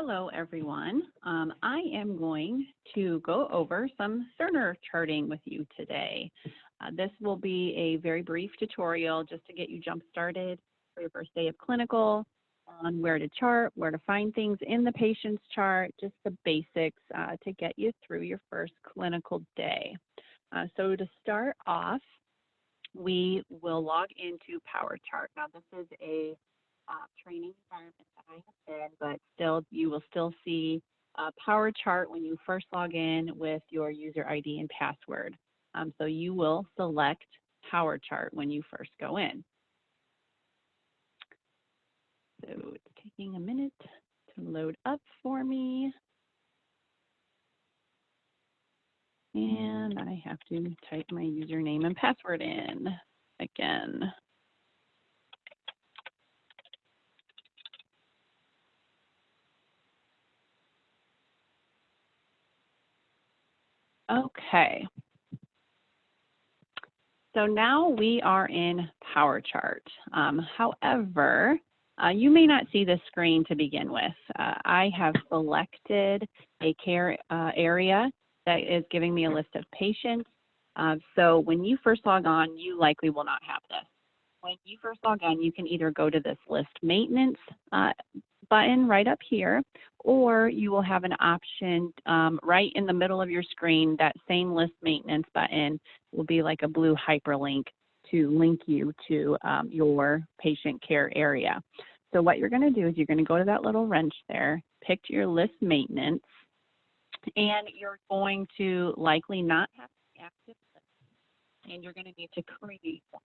Hello, everyone. I am going to go over some Cerner charting with you today. This will be a very brief tutorial just to get you jump-started for your first day of clinical on where to chart, where to find things in the patient's chart, just the basics to get you through your first clinical day. So to start off, we will log into PowerChart. Now, this is a training environment that I have been, but still, you will still see PowerChart when you first log in with your user ID and password. So you will select PowerChart when you first go in. So it's taking a minute to load up for me. And I have to type my username and password in again. Okay. So now we are in PowerChart. However, you may not see this screen to begin with. I have selected a care area that is giving me a list of patients. So when you first log on, you likely will not have this. When you first log on, you can either go to this list maintenance button right up here, or you will have an option right in the middle of your screen. That same list maintenance button will be like a blue hyperlink to link you to your patient care area. So what you're going to do is you're going to go to that little wrench there, pick your list maintenance, and you're going to likely not have an active list, and you're going to need to create one.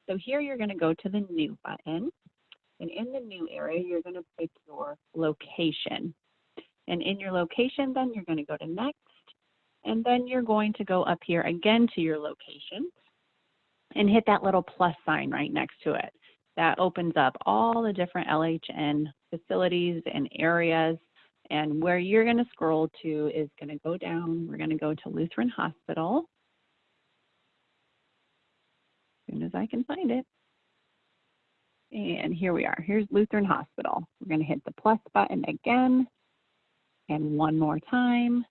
So here you're going to go to the new button. And in the new area, you're going to pick your location. And in your location, then you're going to go to next. And then you're going to go up here again to your location and hit that little plus sign right next to it. That opens up all the different LHN facilities and areas. And where you're going to scroll to is going to go down. We're going to go to Lutheran Hospital as soon as I can find it. And here we are. Here's Lutheran Hospital. We're going to hit the plus button again and one more time.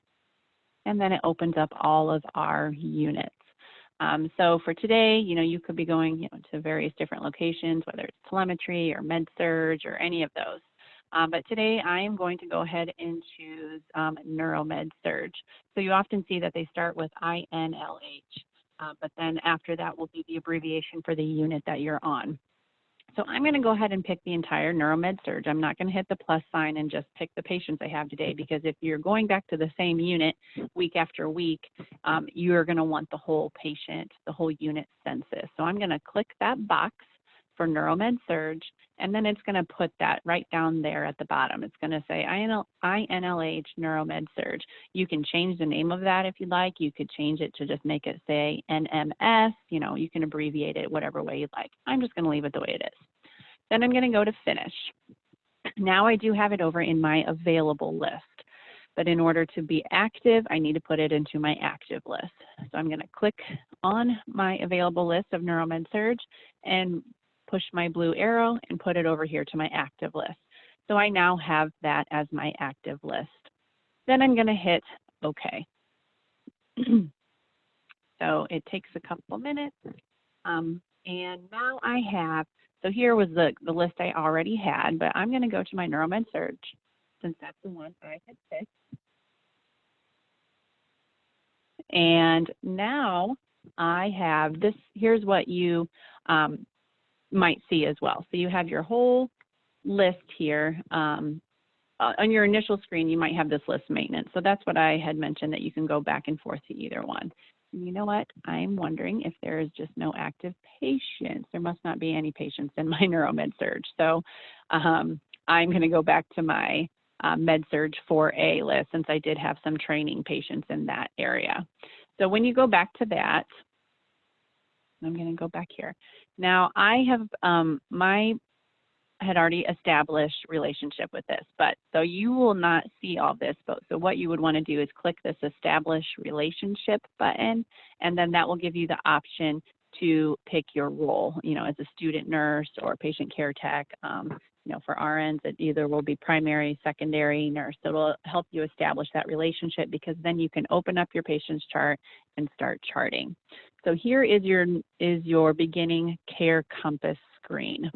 And then it opens up all of our units. So for today, you could be going to various different locations, whether it's telemetry or med-surg or any of those. But today I am going to go ahead and choose neuromed-surg. So you often see that they start with INLH, but then after that will be the abbreviation for the unit that you're on. So I'm going to go ahead and pick the entire neuromed-surg. I'm not going to hit the plus sign and just pick the patients I have today, because if you're going back to the same unit week after week, you're going to want the whole patient, the whole unit census. So I'm going to click that box for neuromed-surg, and then it's going to put that right down there at the bottom. It's going to say INLH neuromed-surg. You can change the name of that if you'd like. You could change it to just make it say NMS. You can abbreviate it whatever way you'd like. I'm just going to leave it the way it is. Then I'm going to go to finish. Now I do have it over in my available list, but in order to be active, I need to put it into my active list. So I'm going to click on my available list of neuromed-surg and push my blue arrow and put it over here to my active list. So I now have that as my active list. Then I'm going to hit OK. So it takes a couple minutes. And now I have, so here was the list I already had, but I'm going to go to my neuromed-surg since that's the one I had picked. And now I have this, here's what you might see as well. So you have your whole list here. On your initial screen, you might have this list maintenance. So that's what I had mentioned, that you can go back and forth to either one. And you know what? I'm wondering if there is just no active patients. There must not be any patients in my neuromed-surg. So I'm going to go back to my med-surg 4A list, since I did have some training patients in that area. So when you go back to that, I'm going to go back here. Now I have had already established relationship with this, but so you will not see all this. But so what you would want to do is click this establish relationship button, and then that will give you the option to pick your role, as a student nurse or patient care tech. For RNs, it either will be primary, secondary nurse. So it'll help you establish that relationship, because then you can open up your patient's chart and start charting. So here is your beginning Care Compass screen.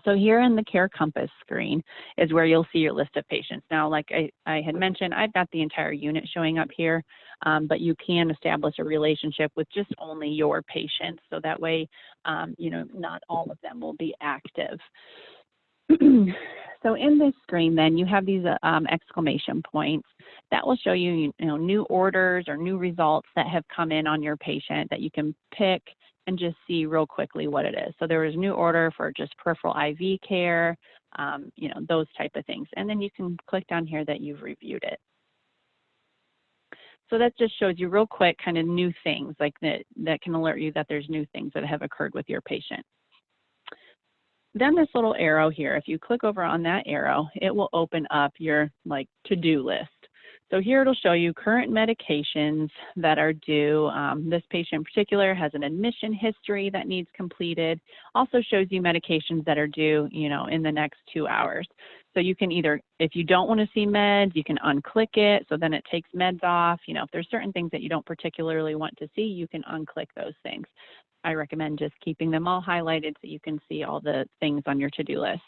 So here in the Care Compass screen is where you'll see your list of patients. Now, like I had mentioned, I've got the entire unit showing up here, but you can establish a relationship with just only your patients. So that way, not all of them will be active. So in this screen, then you have these exclamation points that will show you, new orders or new results that have come in on your patient that you can pick and just see real quickly what it is. So there was a new order for just peripheral IV care, those type of things. And then you can click down here that you've reviewed it. So that just shows you real quick kind of new things like that can alert you that there's new things that have occurred with your patient. Then this little arrow here, if you click over on that arrow, it will open up your to-do list. So here it'll show you current medications that are due. This patient in particular has an admission history that needs completed. Also shows you medications that are due, in the next 2 hours. So you can either, if you don't want to see meds, you can unclick it, so then it takes meds off. If there's certain things that you don't particularly want to see, you can unclick those things. I recommend just keeping them all highlighted so you can see all the things on your to-do list.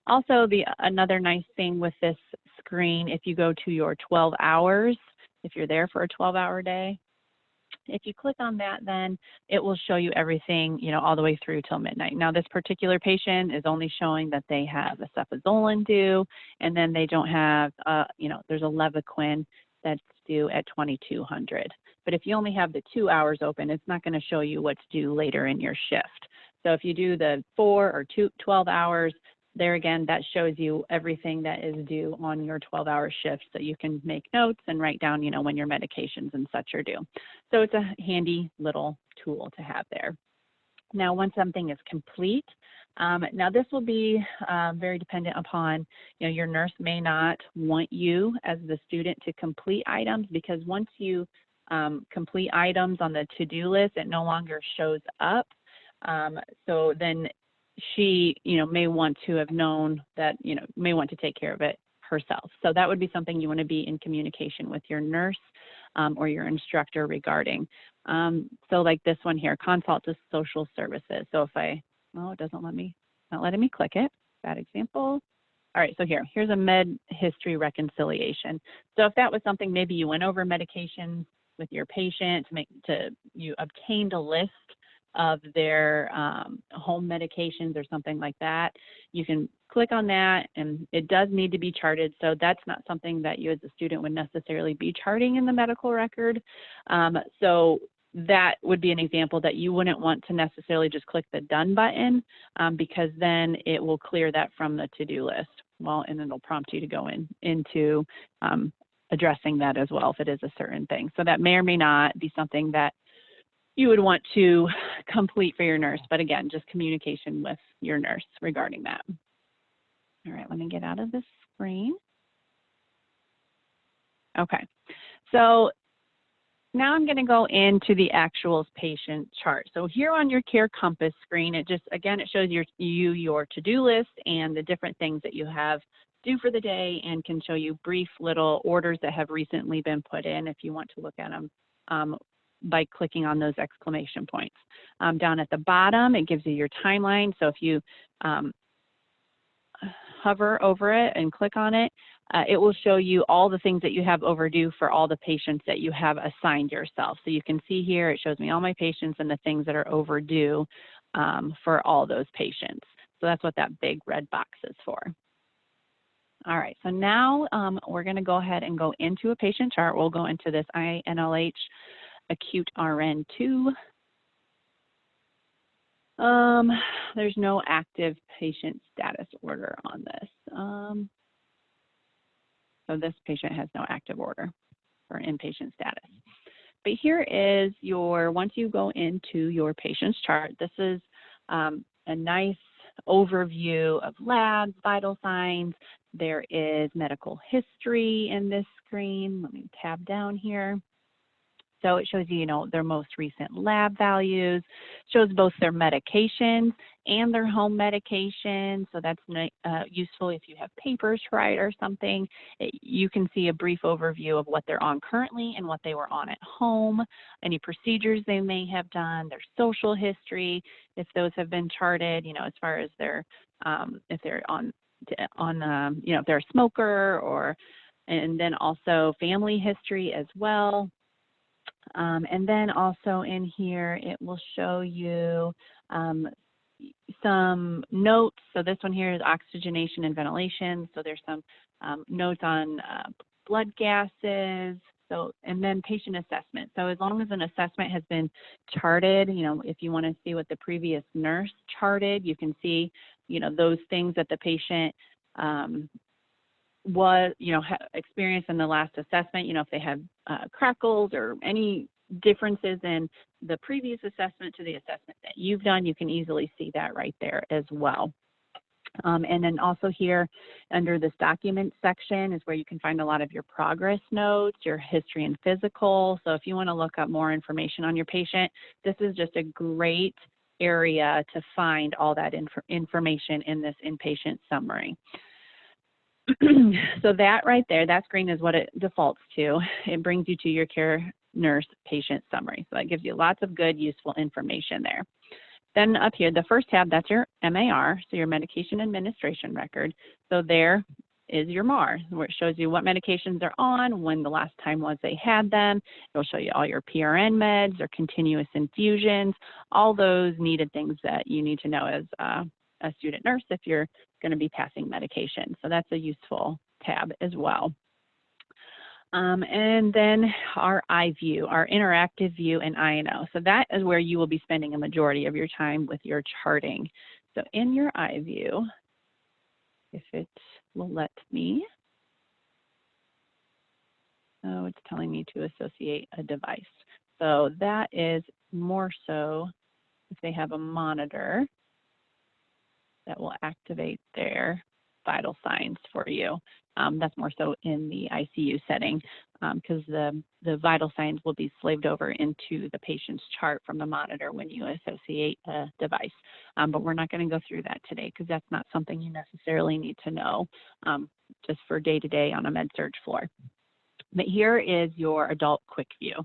Also, another nice thing with this screen, if you go to your 12 hours, if you're there for a 12-hour day, if you click on that, then it will show you everything, all the way through till midnight. Now, this particular patient is only showing that they have a cefazolin due, and then they don't have, there's a Levaquin that's due at 2200. But if you only have the 2 hours open, it's not going to show you what's due later in your shift. So if you do the 4 or 12 hours, there again, that shows you everything that is due on your 12-hour shift, so you can make notes and write down, when your medications and such are due. So it's a handy little tool to have there. Now, once something is complete, now this will be very dependent upon, your nurse may not want you as the student to complete items, because once you complete items on the to-do list, it no longer shows up. So then she, may want to have known that, may want to take care of it herself. So that would be something you want to be in communication with your nurse or your instructor regarding. So like this one here, consult to social services. So if it doesn't let me, not letting me click it, bad example. All right, so here's a med history reconciliation. So if that was something, maybe you went over medications with your patient you obtained a list of their home medications or something like that, you can click on that, and it does need to be charted. So that's not something that you as a student would necessarily be charting in the medical record. So that would be an example that you wouldn't want to necessarily just click the done button, because then it will clear that from the to-do list. Well, and it'll prompt you to go into addressing that as well if it is a certain thing. So that may or may not be something that you would want to complete for your nurse. But again, just communication with your nurse regarding that. All right, let me get out of this screen. Okay, so now I'm going to go into the actual patient chart. So here on your Care Compass screen, it shows your to-do list and the different things that you have due for the day, and can show you brief little orders that have recently been put in if you want to look at them by clicking on those exclamation points. Down at the bottom, it gives you your timeline. So if you hover over it and click on it, it will show you all the things that you have overdue for all the patients that you have assigned yourself. So you can see here, it shows me all my patients and the things that are overdue for all those patients. So that's what that big red box is for. All right, so now we're going to go ahead and go into a patient chart. We'll go into this INLH acute RN2. There's no active patient status order on this. So this patient has no active order for inpatient status. But here is once you go into your patient's chart, this is a nice overview of labs, vital signs. There is medical history in this screen. Let me tab down here. So it shows you, their most recent lab values, shows both their medications and their home medication. So that's useful if you have papers to write or something. You can see a brief overview of what they're on currently and what they were on at home, any procedures they may have done, their social history, if those have been charted, as far as their, if they're if they're a smoker, or, and then also family history as well. And then also in here, it will show you some notes. So this one here is oxygenation and ventilation. So there's some notes on blood gases. So, and then patient assessment. So as long as an assessment has been charted, if you want to see what the previous nurse charted, you can see, those things that the patient experienced in the last assessment, if they have crackles or any differences in the previous assessment to the assessment that you've done, you can easily see that right there as well. And then also here under this document section is where you can find a lot of your progress notes, your history and physical. So if you want to look up more information on your patient, this is just a great area to find all that information in this inpatient summary. So that right there, that screen is what it defaults to. It brings you to your care nurse patient summary. So that gives you lots of good, useful information there. Then up here, the first tab, that's your MAR, so your medication administration record. So there is your MAR, where it shows you what medications they're on, when the last time was they had them. It'll show you all your PRN meds or continuous infusions, all those needed things that you need to know as a student nurse if you're going to be passing medication. So that's a useful tab as well. And then our iView, our interactive view in Inos. So that is where you will be spending a majority of your time with your charting. So in your iView, if it will let me, oh, it's telling me to associate a device. So that is more so if they have a monitor that will activate their vital signs for you. That's more so in the ICU setting because the vital signs will be slaved over into the patient's chart from the monitor when you associate a device. But we're not going to go through that today because that's not something you necessarily need to know just for day-to-day on a med-surg floor. But here is your adult quick view.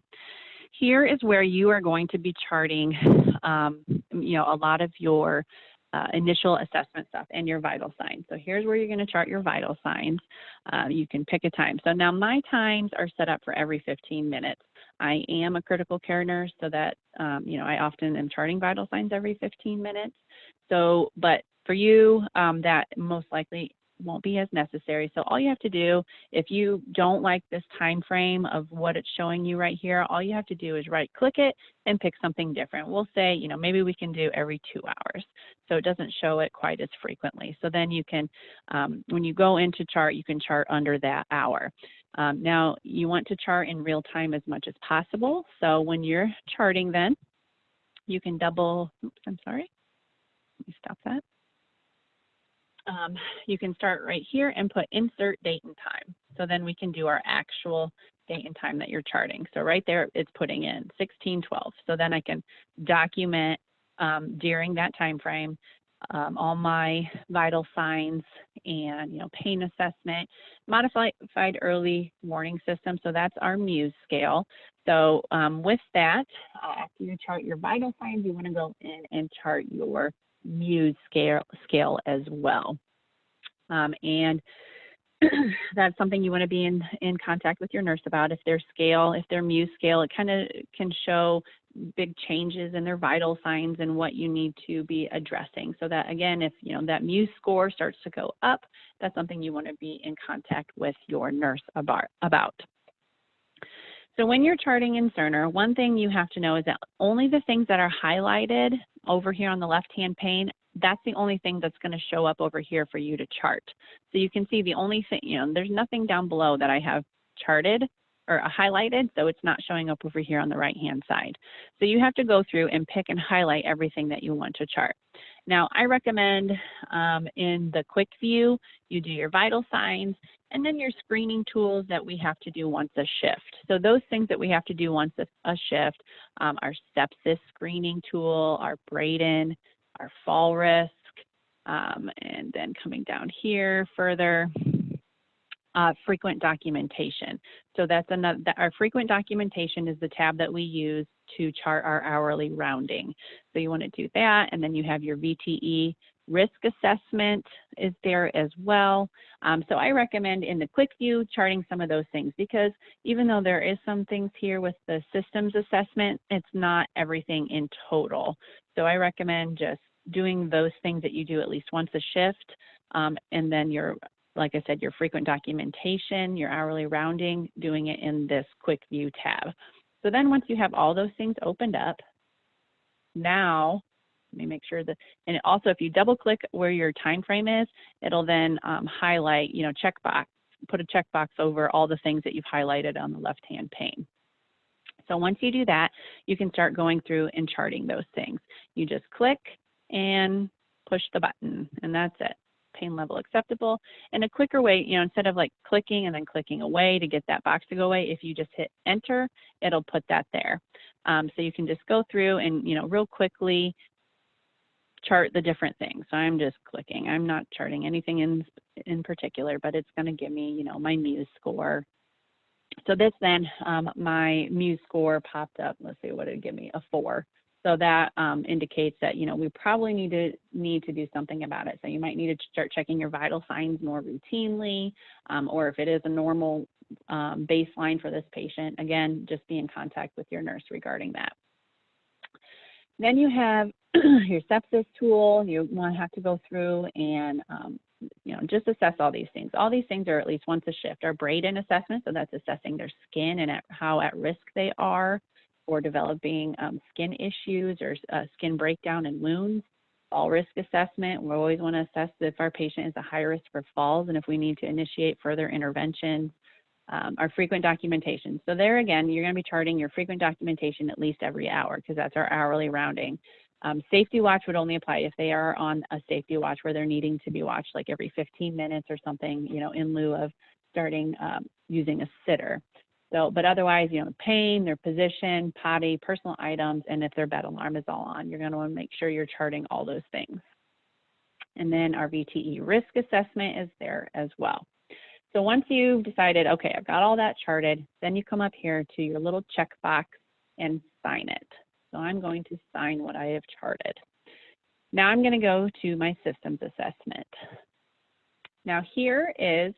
Here is where you are going to be charting, a lot of your initial assessment stuff and your vital signs. So here's where you're going to chart your vital signs. You can pick a time. So now my times are set up for every 15 minutes. I am a critical care nurse, so that, I often am charting vital signs every 15 minutes. So, but for you, that most likely won't be as necessary. So all you have to do, if you don't like this time frame of what it's showing you right here, all you have to do is right click it and pick something different. We'll say, maybe we can do every 2 hours. So it doesn't show it quite as frequently. So then you can, when you go into chart, you can chart under that hour. Now you want to chart in real time as much as possible. So when you're charting then, you can double, oops, I'm sorry. Let me stop that. You can start right here and put insert date and time. So then we can do our actual date and time that you're charting. So right there, it's putting in 16/12. So then I can document during that time frame all my vital signs and pain assessment, modified early warning system. So that's our Muse scale. So with that, after you chart your vital signs, you want to go in and chart your Muse scale as well. And that's something you want to be in contact with your nurse about. If their Muse scale, it kind of can show big changes in their vital signs and what you need to be addressing. So that again, if that Muse score starts to go up, that's something you want to be in contact with your nurse about. So when you're charting in Cerner, one thing you have to know is that only the things that are highlighted over here on the left-hand pane, that's the only thing that's going to show up over here for you to chart. So you can see the only thing, there's nothing down below that I have charted or highlighted, so it's not showing up over here on the right-hand side. So you have to go through and pick and highlight everything that you want to chart. Now, I recommend in the quick view, you do your vital signs and then your screening tools that we have to do once a shift. So those things that we have to do once a shift, our sepsis screening tool, our Braden, our fall risk, and then coming down here further, frequent documentation. So that's another, our frequent documentation is the tab that we use to chart our hourly rounding. So you want to do that, and then you have your VTE risk assessment is there as well. So I recommend in the quick view charting some of those things, because even though there is some things here with the systems assessment, it's not everything in total. So I recommend just doing those things that you do at least once a shift, and then your, like I said, your frequent documentation, your hourly rounding, doing it in this quick view tab. So then once you have all those things opened up, now, let me make sure that, and also if you double click where your time frame is, it'll then highlight, you know, checkbox, put a checkbox over all the things that you've highlighted on the left-hand pane. So once you do that, you can start going through and charting those things. You just click and push the button, and that's it. Pain level acceptable. And a quicker way, you know, instead of like clicking and then clicking away to get that box to go away, if you just hit enter, it'll put that there. So you can just go through and, you know, real quickly chart the different things. So I'm just clicking. I'm not charting anything in particular, but it's going to give me, you know, my Muse score. So this then, my Muse score popped up. Let's see, what did it give me? A 4. So that indicates that, you know, we probably need to do something about it. So you might need to start checking your vital signs more routinely, or if it is a normal baseline for this patient, again, just be in contact with your nurse regarding that. Then you have your sepsis tool. You want to have to go through and, you know, just assess all these things. All these things are at least once a shift. Our Braden assessment, so that's assessing their skin and how at risk they are for developing skin issues or skin breakdown and wounds. Fall risk assessment, we always want to assess if our patient is a high risk for falls and if we need to initiate further interventions. Our frequent documentation. So there again, you're going to be charting your frequent documentation at least every hour, because that's our hourly rounding. Safety watch would only apply if they are on a safety watch where they're needing to be watched like every 15 minutes or something, you know, in lieu of starting using a sitter. So, but otherwise, you know, pain, their position, potty, personal items, and if their bed alarm is all on, you're going to want to make sure you're charting all those things. And then our VTE risk assessment is there as well. So once you've decided, okay, I've got all that charted, then you come up here to your little checkbox and sign it. So I'm going to sign what I have charted. Now I'm going to go to my systems assessment. Now here is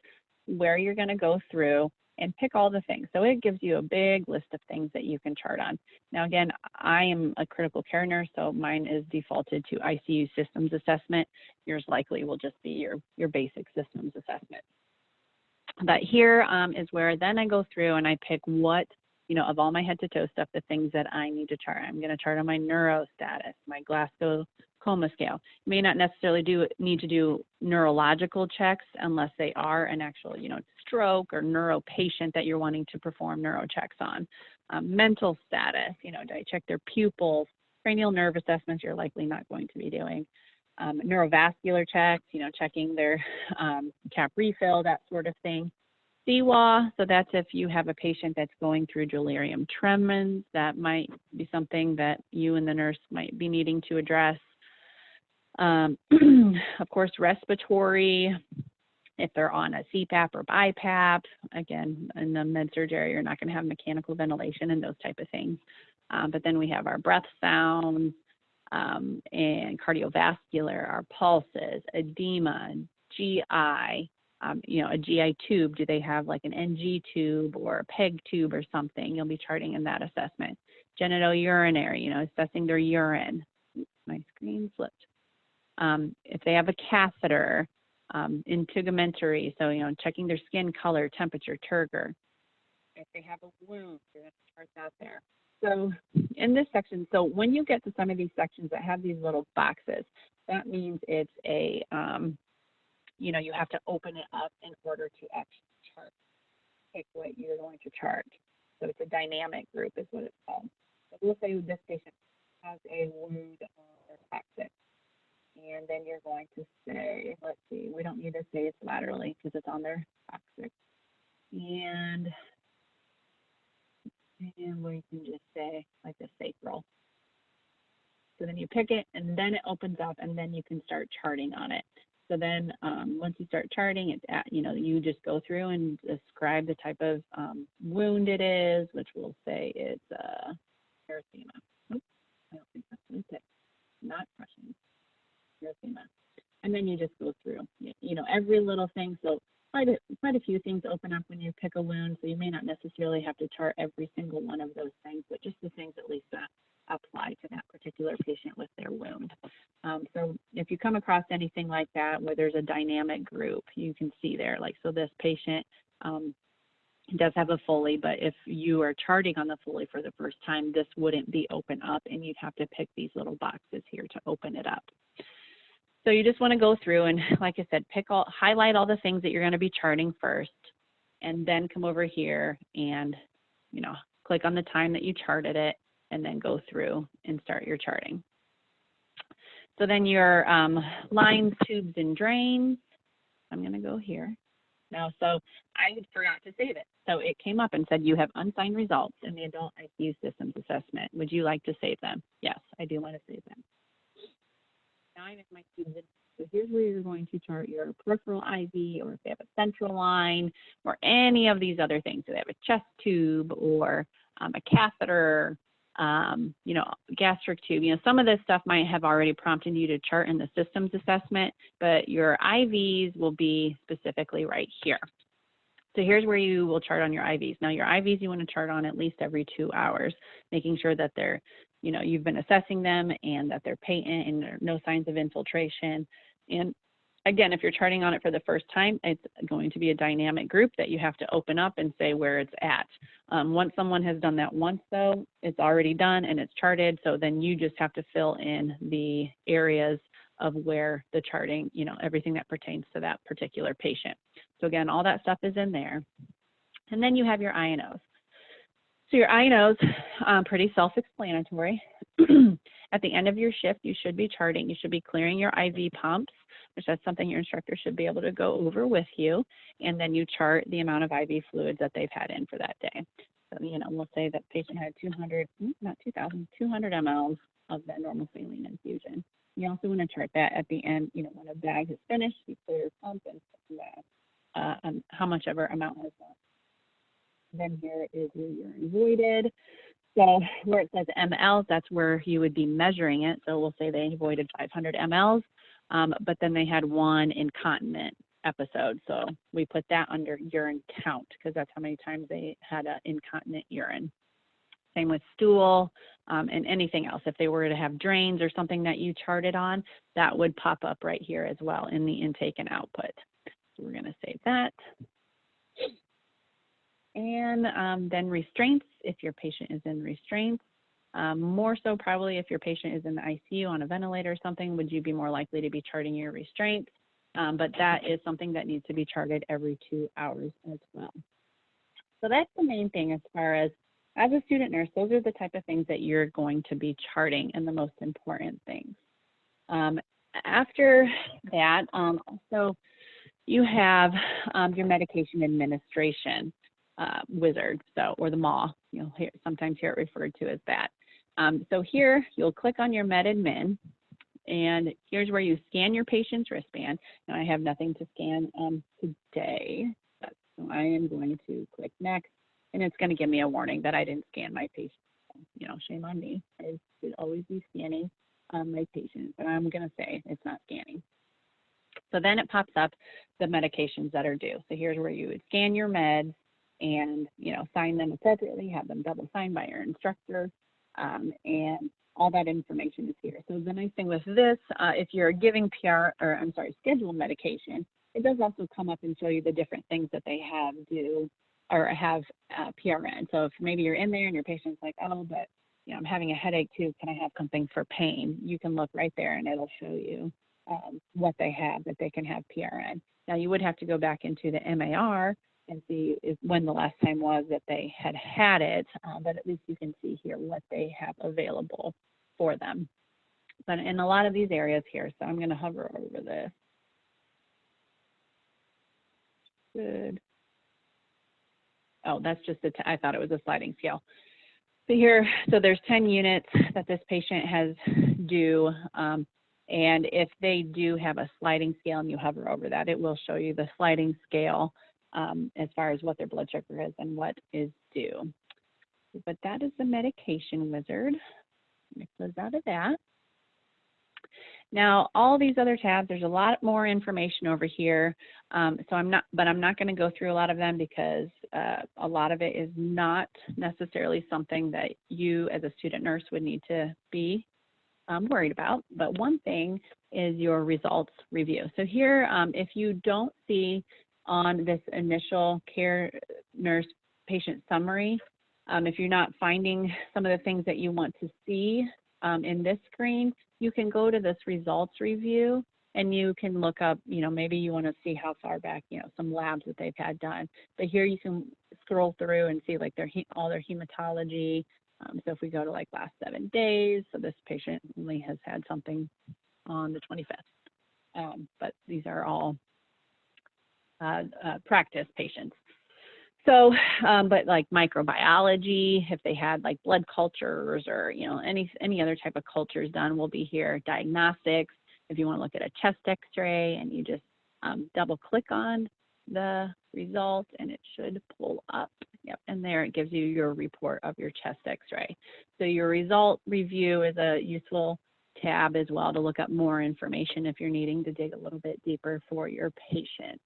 where you're going to go through and pick all the things. So it gives you a big list of things that you can chart on. Now again, I am a critical care nurse, so mine is defaulted to ICU systems assessment. Yours likely will just be your basic systems assessment. But here is where then I go through and I pick what, you know, of all my head to toe stuff, the things that I need to chart. I'm going to chart on my neuro status, my Glasgow coma scale. You may not necessarily need to do neurological checks unless they are an actual, you know, stroke or neuro patient that you're wanting to perform neuro checks on. Mental status, you know, do I check their pupils? Cranial nerve assessments you're likely not going to be doing. Neurovascular checks, you know, checking their cap refill, that sort of thing. CWA, so that's if you have a patient that's going through delirium tremens, that might be something that you and the nurse might be needing to address. Of course, respiratory, if they're on a CPAP or BiPAP, again, in the med-surg area, you're not going to have mechanical ventilation and those type of things. But then we have our breath sounds, and cardiovascular, our pulses, edema, GI, you know, a GI tube. Do they have like an NG tube or a PEG tube or something? You'll be charting in that assessment. Genitourinary, you know, assessing their urine. My screen flipped. If they have a catheter, integumentary, so, you know, checking their skin color, temperature, turgor. If they have a wound, you're going to chart that there. So in this section, so when you get to some of these sections that have these little boxes, that means it's a, you know, you have to open it up in order to actually chart, pick what you're going to chart. So it's a dynamic group is what it's called. So we'll say this patient has a wound or toxic, And then you're going to say, let's see, we don't need to say it's laterally because it's on their coccyx. And we can just say like the sacral. So then you pick it and then it opens up and then you can start charting on it. So then once you start charting, it's at, you just go through and describe the type of wound it is, which we'll say it's erythema. Oops, I don't think that's what it. Not crushing, erythema. And then you just go through, every little thing. So quite a few things open up when you pick a wound. So you may not necessarily have to chart every single one of those things, but just the things at least that apply to that particular patient with their wound. So if you come across anything like that where there's a dynamic group, you can see there, like, so this patient does have a Foley, but if you are charting on the Foley for the first time, this wouldn't be open up and you'd have to pick these little boxes here to open it up. So you just want to go through and, like I said, highlight all the things that you're going to be charting first, and then come over here and, click on the time that you charted it, and then go through and start your charting. So then your lines, tubes, and drains, I'm going to go here. Now, so I forgot to save it. So it came up and said you have unsigned results in the adult ICU systems assessment. Would you like to save them? Yes, I do want to save them. Now I'm in my tubes. So here's where you're going to chart your peripheral IV, or if they have a central line, or any of these other things. So they have a chest tube or a catheter, gastric tube. Some of this stuff might have already prompted you to chart in the systems assessment, but your IVs will be specifically right here. So here's where you will chart on your IVs. Now your IVs you want to chart on at least every 2 hours, making sure that they're, you've been assessing them and that they're patent and there are no signs of infiltration. And again, if you're charting on it for the first time, it's going to be a dynamic group that you have to open up and say where it's at. Once someone has done that once, though, it's already done and it's charted. So then you just have to fill in the areas of where the charting, everything that pertains to that particular patient. So again, all that stuff is in there. And then you have your Inos. So your Inos, pretty self-explanatory. At the end of your shift, you should be charting. You should be clearing your IV pumps, which that's something your instructor should be able to go over with you. And then you chart the amount of IV fluids that they've had in for that day. So, we'll say that patient had 200 mLs of that normal saline infusion. You also want to chart that at the end, when a bag is finished, you clear your pump and that, how much ever amount has left. Then here is your urine voided. So where it says mLs, that's where you would be measuring it. So we'll say they voided 500 mLs, but then they had one incontinent episode. So we put that under urine count because that's how many times they had an incontinent urine. Same with stool and anything else. If they were to have drains or something that you charted on, that would pop up right here as well in the intake and output. So we're going to save that. And then restraints, if your patient is in restraints. More so probably if your patient is in the ICU on a ventilator or something, would you be more likely to be charting your restraints? But that is something that needs to be charted every 2 hours as well. So that's the main thing as far as a student nurse, those are the type of things that you're going to be charting and the most important things. After that, so you have your medication administration wizard, or the MAW. You'll sometimes hear it referred to as that. So here you'll click on your med admin, and here's where you scan your patient's wristband. Now I have nothing to scan today, so I am going to click next, and it's going to give me a warning that I didn't scan my patient. Shame on me. I should always be scanning my patient, but I'm going to say it's not scanning. So then it pops up the medications that are due. So here's where you would scan your meds and, sign them appropriately, have them double signed by your instructor, and all that information is here. So the nice thing with this, if you're giving scheduled medication, it does also come up and show you the different things that they have due or have PRN. So if maybe you're in there and your patient's like, oh, but I'm having a headache too, can I have something for pain? You can look right there and it'll show you what they have, that they can have PRN. Now you would have to go back into the MAR and see when the last time was that they had it, but at least you can see here what they have available for them. but in a lot of these areas here, so I'm going to hover over this. Good. Oh, that's just I thought it was a sliding scale. So here, so there's 10 units that this patient has due, and if they do have a sliding scale and you hover over that, it will show you the sliding scale as far as what their blood sugar is and what is due. But that is the medication wizard. Let me close out of that. Now, all these other tabs, there's a lot more information over here. So I'm not going to go through a lot of them because a lot of it is not necessarily something that you as a student nurse would need to be worried about. But one thing is your results review. So here, if you don't see on this initial care nurse patient summary, if you're not finding some of the things that you want to see in this screen, you can go to this results review and you can look up, maybe you want to see how far back, some labs that they've had done. But here you can scroll through and see like all their hematology. So if we go to like last 7 days, so this patient only has had something on the 25th. But these are all practice patients. So, but like microbiology, if they had like blood cultures or, any other type of cultures done will be here. Diagnostics, if you want to look at a chest x-ray and you just double click on the result and it should pull up. Yep, and there it gives you your report of your chest x-ray. So your result review is a useful tab as well to look up more information if you're needing to dig a little bit deeper for your patient.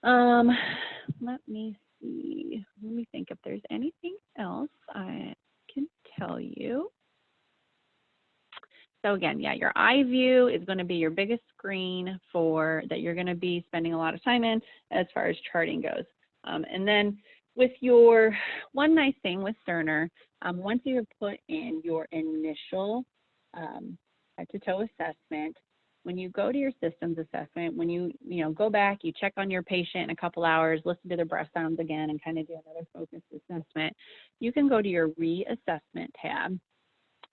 Let me see. Let me think if there's anything else I can tell you. So again, yeah, your eye view is going to be your biggest screen that you're going to be spending a lot of time in as far as charting goes. And then with one nice thing with Cerner, once you have put in your initial head-to-toe assessment, when you go to your systems assessment, when you go back, you check on your patient in a couple hours, listen to their breath sounds again, and kind of do another focused assessment, you can go to your reassessment tab.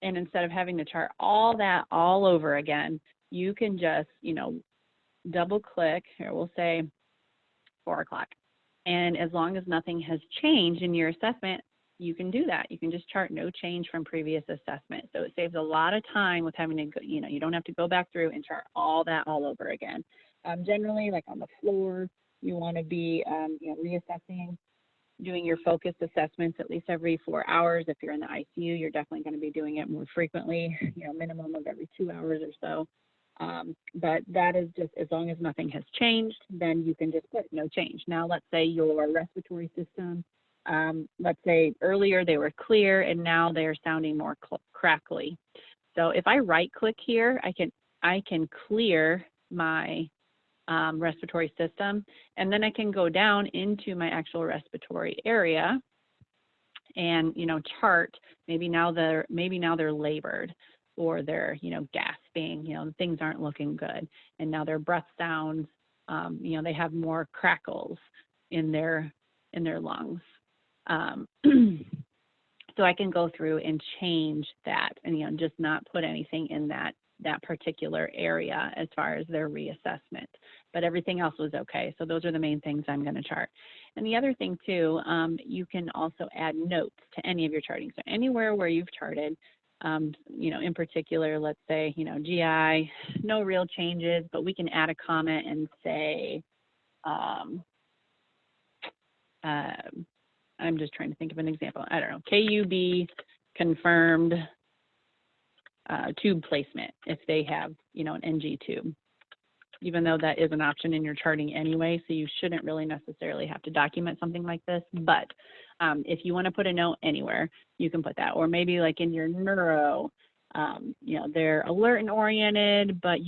And instead of having to chart all that all over again, you can just, double click. Here, we'll say 4 o'clock. And as long as nothing has changed in your assessment, you can do that. You can just chart no change from previous assessment. So it saves a lot of time with having to go, you don't have to go back through and chart all that all over again. Generally, like on the floor, you want to be, reassessing, doing your focused assessments at least every 4 hours. If you're in the ICU, you're definitely going to be doing it more frequently, minimum of every 2 hours or so. But that is just, as long as nothing has changed, then you can just put no change. Now, let's say your respiratory system, let's say earlier they were clear and now they're sounding more crackly. So if I right click here, I can clear my respiratory system, and then I can go down into my actual respiratory area and chart. Maybe now they're labored, or they're gasping. Things aren't looking good, and now their breath sounds they have more crackles in their lungs. So I can go through and change that and just not put anything in that particular area as far as their reassessment, but everything else was okay. So those are the main things I'm going to chart. And the other thing too, you can also add notes to any of your charting. So anywhere where you've charted, in particular, let's say, GI, no real changes, but we can add a comment and say, I'm just trying to think of an example. I don't know, KUB confirmed tube placement if they have, an NG tube, even though that is an option in your charting anyway, so you shouldn't really necessarily have to document something like this. But if you want to put a note anywhere, you can put that. Or maybe like in your neuro, they're alert and oriented, but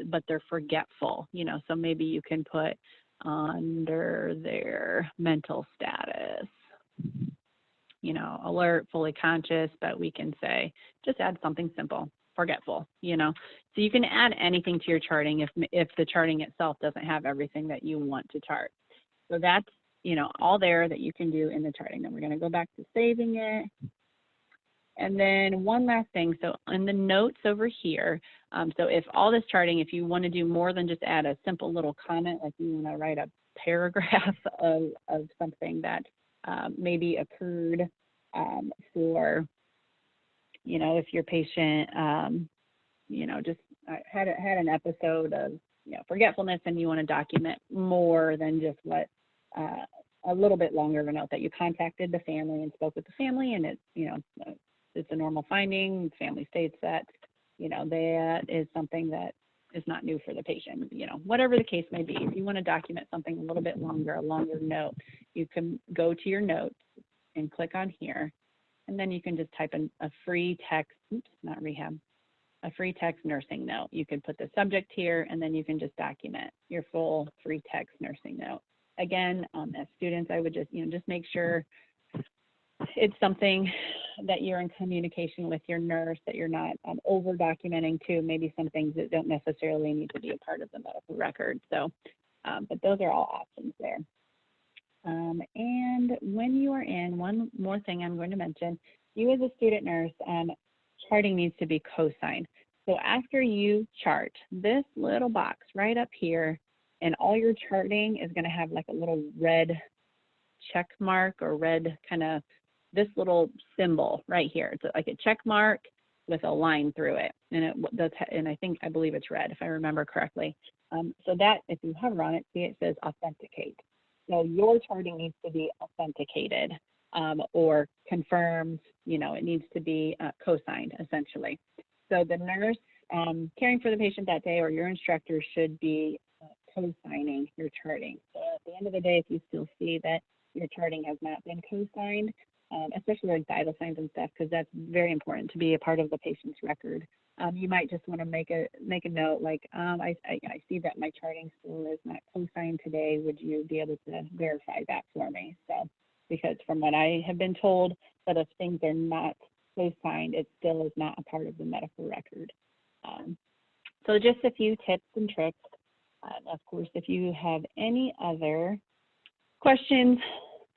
but they're forgetful, so maybe you can put under their mental status, alert, fully conscious, but we can say, just add something simple, forgetful, So you can add anything to your charting if the charting itself doesn't have everything that you want to chart. So that's, all there that you can do in the charting. Then we're going to go back to saving it. And then one last thing, so in the notes over here, so if all this charting, if you want to do more than just add a simple little comment, like you want to write a paragraph of something that maybe occurred for, you know, if your patient, you know, just had an episode of, you know, forgetfulness, and you want to document more than just what a little bit longer of a note that you contacted the family and spoke with the family, and it's, you know, it's a normal finding. The family states that, you know, that is something that is not new for the patient, you know, whatever the case may be. If you want to document something a little bit longer, a longer note, you can go to your notes and click on here, and then you can just type in a free text, not rehab, a free text nursing note. You could put the subject here, and then you can just document your full free text nursing note. Again, as students, I would just, you know, just make sure it's something that you're in communication with your nurse, that you're not over documenting too, maybe some things that don't necessarily need to be a part of the medical record. So, but those are all options there. And when you are in, one more thing I'm going to mention, you as a student nurse, charting needs to be co-signed. So after you chart, this little box right up here, and all your charting is going to have like a little red check mark or red kind of this little symbol right here. It's like a check mark with a line through it, and it does. And I believe it's red if I remember correctly. So that if you hover on it, see it says authenticate. So your charting needs to be authenticated or confirmed. You know, it needs to be co-signed essentially. So the nurse caring for the patient that day or your instructor should be co-signing your charting. So at the end of the day, if you still see that your charting has not been co-signed, especially like vital signs and stuff, because that's very important to be a part of the patient's record. You might just want to make a note like, I see that my charting still is not co-signed today. Would you be able to verify that for me? So, because from what I have been told, that if things are not co-signed, it still is not a part of the medical record. So just a few tips and tricks. Of course, if you have any other questions,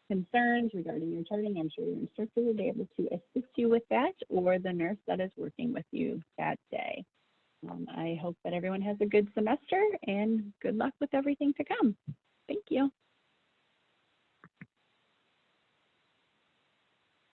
concerns regarding your charting, I'm sure your instructor will be able to assist you with that, or the nurse that is working with you that day. I hope that everyone has a good semester, and good luck with everything to come.